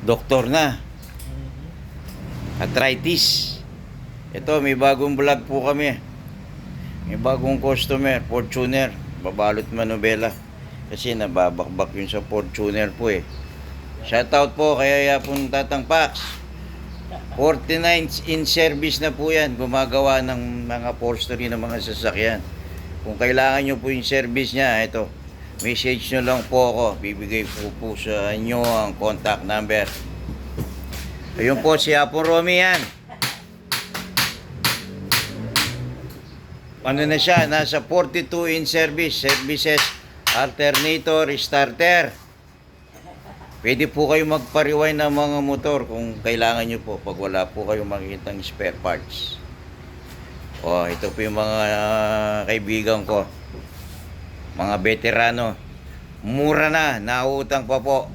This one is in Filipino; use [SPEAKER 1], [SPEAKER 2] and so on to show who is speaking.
[SPEAKER 1] doktor na. Arthritis. Ito, may bagong vlog po kami. May bagong customer, Fortuner. Babalot manobela. Kasi nababakbak yun sa Fortuner po eh. Shoutout po kay Yapon Tatang Pax. 49 in service na po yan. Gumagawa ng mga upholstery ng mga sasakyan. Kung kailangan nyo po yung service niya, ito. Message nyo lang po ako. Bibigay po sa inyo ang contact number. Ayun po si Apon Romy yan. Ano na siya? Nasa 42 in service. Services, alternator, starter. Pwede po kayo magpa-rewind ng mga motor kung kailangan nyo po pag wala po kayong makikitang spare parts. O, ito po yung mga kaibigan ko. Mga veterano. Mura na, nautang pa po.